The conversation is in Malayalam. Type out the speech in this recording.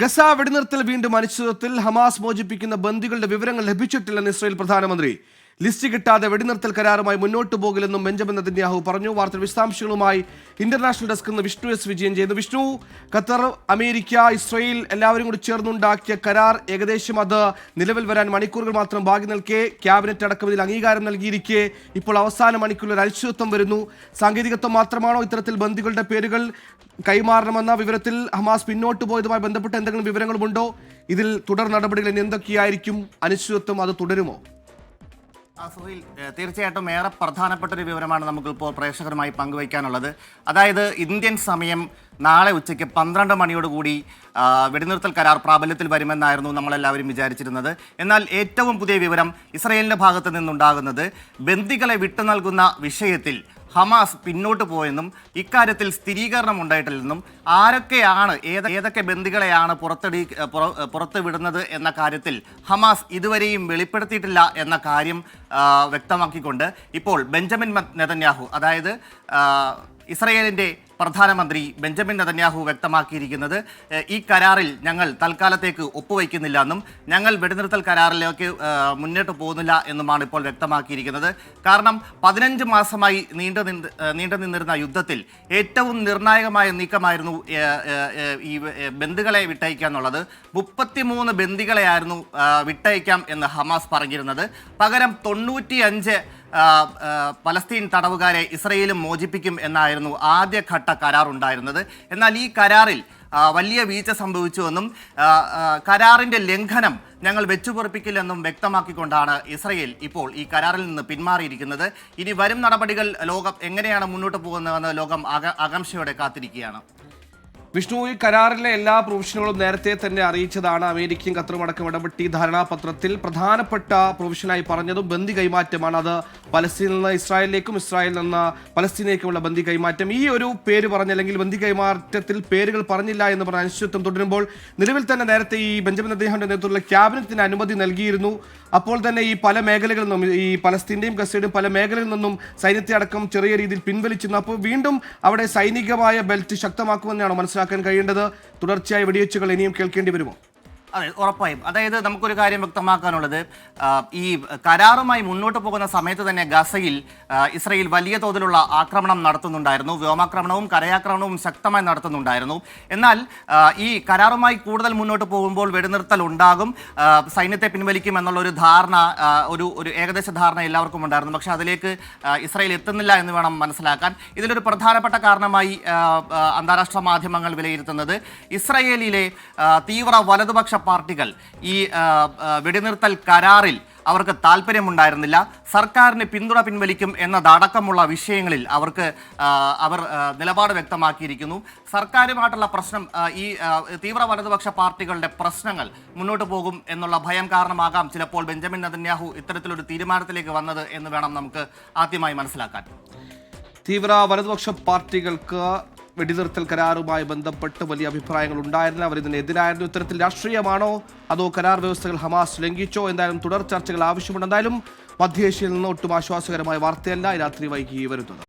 ഗസ വെടിനിർത്തൽ വീണ്ടും അനിശ്ചിതത്വത്തിൽ. ഹമാസ് മോചിപ്പിക്കുന്ന ബന്ദികളുടെ വിവരങ്ങൾ ലഭിച്ചിട്ടില്ലെന്ന് ഇസ്രായേൽ പ്രധാനമന്ത്രി. ലിസ്റ്റ് കിട്ടാതെ വെടിനിർത്തൽ കരാറുമായി മുന്നോട്ട് പോകില്ലെന്നും ബെഞ്ചമിൻ നെതന്യാഹു പറഞ്ഞു. വാർത്തയുടെ വിശദാംശങ്ങളുമായി ഇന്റർനാഷണൽ ഡെസ്കിൽ നിന്ന് വിഷ്ണു എസ് വിജയൻ ചെയ്യുന്നു. വിഷ്ണു, ഖത്തർ, അമേരിക്ക, ഇസ്രായേൽ എല്ലാവരും കൂടി ചേർന്നുണ്ടാക്കിയ കരാർ ഏകദേശം അത് നിലവിൽ വരാൻ മണിക്കൂറുകൾ മാത്രം ബാക്കി നിൽക്കെ ക്യാബിനറ്റ് അടക്കം ഇതിൽ അംഗീകാരം നൽകിയിരിക്കെ ഇപ്പോൾ അവസാന മണിക്കൂറിൽ ഒരു അനിശ്ചിതത്വം വരുന്നു. സാങ്കേതികത്വം മാത്രമാണോ ഇത്തരത്തിൽ ബന്ദികളുടെ പേരുകൾ കൈമാറണമെന്ന വിവരത്തിൽ ഹമാസ് പിന്നോട്ട് പോയതുമായി ബന്ധപ്പെട്ട് എന്തെങ്കിലും വിവരങ്ങളുമുണ്ടോ? ഇതിൽ തുടർ നടപടികൾ ഇനി എന്തൊക്കെയായിരിക്കും? അനിശ്ചിതത്വം അത് തുടരുമോ? സുഹൈൽ, തീർച്ചയായിട്ടും ഏറെ പ്രധാനപ്പെട്ട ഒരു വിവരമാണ് നമുക്കിപ്പോൾ പ്രേക്ഷകരുമായി പങ്കുവയ്ക്കാനുള്ളത്. അതായത് ഇന്ത്യൻ സമയം നാളെ ഉച്ചയ്ക്ക് 12 മണിയോടുകൂടി വെടിനിർത്തൽ കരാർ പ്രാബല്യത്തിൽ വരുമെന്നായിരുന്നു നമ്മളെല്ലാവരും വിചാരിച്ചിരുന്നത്. എന്നാൽ ഏറ്റവും പുതിയ വിവരം ഇസ്രായേലിൻ്റെ ഭാഗത്ത് നിന്നുണ്ടാകുന്നത് ബന്ദികളെ വിട്ടു നൽകുന്ന വിഷയത്തിൽ ഹമാസ് പിന്നോട്ട് പോയെന്നും ഇക്കാര്യത്തിൽ സ്ഥിരീകരണം ഉണ്ടായിട്ടില്ലെന്നും ആരൊക്കെയാണ് ഏതൊക്കെ ബന്ദികളെയാണ് പുറത്ത് വിടുന്നത് എന്ന കാര്യത്തിൽ ഹമാസ് ഇതുവരെയും വെളിപ്പെടുത്തിയിട്ടില്ല എന്ന കാര്യം വ്യക്തമാക്കിക്കൊണ്ട് ഇപ്പോൾ ബെഞ്ചമിൻ നെതന്യാഹു, അതായത് ഇസ്രായേലിൻ്റെ പ്രധാനമന്ത്രി ബെഞ്ചമിൻ നെതന്യാഹു വ്യക്തമാക്കിയിരിക്കുന്നത് ഈ കരാറിൽ ഞങ്ങൾ തൽക്കാലത്തേക്ക് ഒപ്പുവയ്ക്കുന്നില്ല എന്നും ഞങ്ങൾ വെടിനിർത്തൽ കരാറിലേക്ക് മുന്നോട്ട് പോകുന്നില്ല എന്നുമാണ് ഇപ്പോൾ വ്യക്തമാക്കിയിരിക്കുന്നത്. കാരണം 15 മാസമായി നീണ്ടു നിന്നിരുന്ന യുദ്ധത്തിൽ ഏറ്റവും നിർണായകമായ നീക്കമായിരുന്നു ഈ ബന്ദികളെ വിട്ടയക്കുക എന്നുള്ളത്. 33 ബന്ദികളെയായിരുന്നു വിട്ടയക്കാം എന്ന് ഹമാസ് പറഞ്ഞിരുന്നത്. പകരം 95 പലസ്തീൻ തടവുകാരെ ഇസ്രയേലും മോചിപ്പിക്കും എന്നായിരുന്നു ആദ്യഘട്ട കരാറുണ്ടായിരുന്നത്. എന്നാൽ ഈ കരാറിൽ വലിയ വീഴ്ച സംഭവിച്ചുവെന്നും കരാറിൻ്റെ ലംഘനം ഞങ്ങൾ വെച്ചുപൊറിപ്പിക്കില്ലെന്നും വ്യക്തമാക്കിക്കൊണ്ടാണ് ഇസ്രയേൽ ഇപ്പോൾ ഈ കരാറിൽ നിന്ന് പിന്മാറിയിരിക്കുന്നത്. ഇനി വരും നടപടികൾ ലോകം എങ്ങനെയാണ് മുന്നോട്ട് പോകുന്നതെന്ന് ലോകം ആകാംക്ഷയോടെ കാത്തിരിക്കുകയാണ്. വിഷ്ണു, ഈ കരാറിലെ എല്ലാ പ്രൊവിഷനുകളും നേരത്തെ തന്നെ അറിയിച്ചതാണ്. അമേരിക്കയും ഖത്തറും അടക്കം ഇടപെട്ടി ധാരണാപത്രത്തിൽ പ്രധാനപ്പെട്ട പ്രൊവിഷനായി പറഞ്ഞതും ബന്ദി കൈമാറ്റമാണ്. അത് പലസ്തീനിൽ നിന്ന് ഇസ്രായേലിലേക്കും ഇസ്രായേലിൽ നിന്ന് പലസ്തീനിലേക്കുമുള്ള ബന്ദി കൈമാറ്റം. ഈ ഒരു പേര് പറഞ്ഞല്ലെങ്കിൽ ബന്ദി കൈമാറ്റത്തിൽ പേരുകൾ പറഞ്ഞില്ല എന്ന് പറഞ്ഞ അനിശ്ചിതത്വം തുടരുമ്പോൾ നിലവിൽ തന്നെ നേരത്തെ ഈ ബെഞ്ചമിൻ നെതന്യാഹുവിന്റെ നേതൃത്വത്തിലുള്ള ക്യാബിനറ്റിന് അനുമതി നൽകിയിരുന്നു. അപ്പോൾ തന്നെ ഈ പല മേഖലകളിൽ നിന്നും, ഈ പലസ്തീന്റെയും ഗസയുടെയും പല മേഖലകളിൽ നിന്നും സൈന്യത്തെ അടക്കം ചെറിയ രീതിയിൽ പിൻവലിച്ചിരുന്നു. അപ്പോൾ വീണ്ടും അവിടെ സൈനികമായ ബെൽറ്റ് ശക്തമാക്കുമെന്നാണ് മനസ്സിലാക്കാൻ കഴിയേണ്ടത്. തുടർച്ചയായ വെടിവെച്ചുകൾ ഇനിയും കേൾക്കേണ്ടി വരുമോ? അതെ, ഉറപ്പായും. അതായത് നമുക്കൊരു കാര്യം വ്യക്തമാക്കാനുള്ളത്, ഈ കരാറുമായി മുന്നോട്ട് പോകുന്ന സമയത്ത് തന്നെ ഗസയിൽ ഇസ്രായേൽ വലിയ തോതിലുള്ള ആക്രമണം നടത്തുന്നുണ്ടായിരുന്നു. വ്യോമാക്രമണവും കരയാക്രമണവും ശക്തമായി നടത്തുന്നുണ്ടായിരുന്നു. എന്നാൽ ഈ കരാറുമായി കൂടുതൽ മുന്നോട്ട് പോകുമ്പോൾ വെടിനിർത്തൽ ഉണ്ടാകും, സൈന്യത്തെ പിൻവലിക്കും എന്നുള്ള ഒരു ധാരണ, ഒരു ഏകദേശ ധാരണ എല്ലാവർക്കും ഉണ്ടായിരുന്നു. പക്ഷേ അതിലേക്ക് ഇസ്രായേൽ എത്തുന്നില്ല എന്ന് വേണം മനസ്സിലാക്കാൻ. ഇതിലൊരു പ്രധാനപ്പെട്ട കാരണമായി അന്താരാഷ്ട്ര മാധ്യമങ്ങൾ വിലയിരുത്തുന്നത് ഇസ്രായേലിലെ തീവ്ര വലതുപക്ഷ പാർട്ടികൾ ഈ വെടിനിർത്തൽ കരാറിൽ അവർക്ക് താല്പര്യമുണ്ടായിരുന്നില്ല. സർക്കാരിന് പിന്തുണ പിൻവലിക്കും എന്നതടക്കമുള്ള വിഷയങ്ങളിൽ അവർ നിലപാട് വ്യക്തമാക്കിയിരിക്കുന്നു. സർക്കാരുമായിട്ടുള്ള പ്രശ്നം, ഈ തീവ്ര വലതുപക്ഷ പാർട്ടികളുടെ പ്രശ്നങ്ങൾ മുന്നോട്ട് പോകും എന്നുള്ള ഭയം കാരണമാകാം ചിലപ്പോൾ ബെഞ്ചമിൻ നെതന്യാഹു ഇത്തരത്തിലൊരു തീരുമാനത്തിലേക്ക് വന്നത് എന്ന് വേണം നമുക്ക് ആദ്യമായി മനസ്സിലാക്കാൻ. തീവ്ര വലതുപക്ഷ പാർട്ടികൾക്ക് വെടിനിർത്തൽ കരാറുമായി ബന്ധപ്പെട്ട് വലിയ അഭിപ്രായങ്ങൾ ഉണ്ടായിരുന്നില്ല. അവർ ഇതിനെതിരായിരുന്നു. ഇത്തരത്തിൽ രാഷ്ട്രീയമാണോ അതോ കരാർ വ്യവസ്ഥകൾ ഹമാസ് ലംഘിച്ചോ? എന്തായാലും തുടർ ചർച്ചകൾ ആവശ്യമുണ്ട്. എന്തായാലും മധ്യേഷ്യയിൽ നിന്ന് ഒട്ടും ആശ്വാസകരമായ വാർത്തയല്ല രാത്രി വൈകി വരുന്നത്.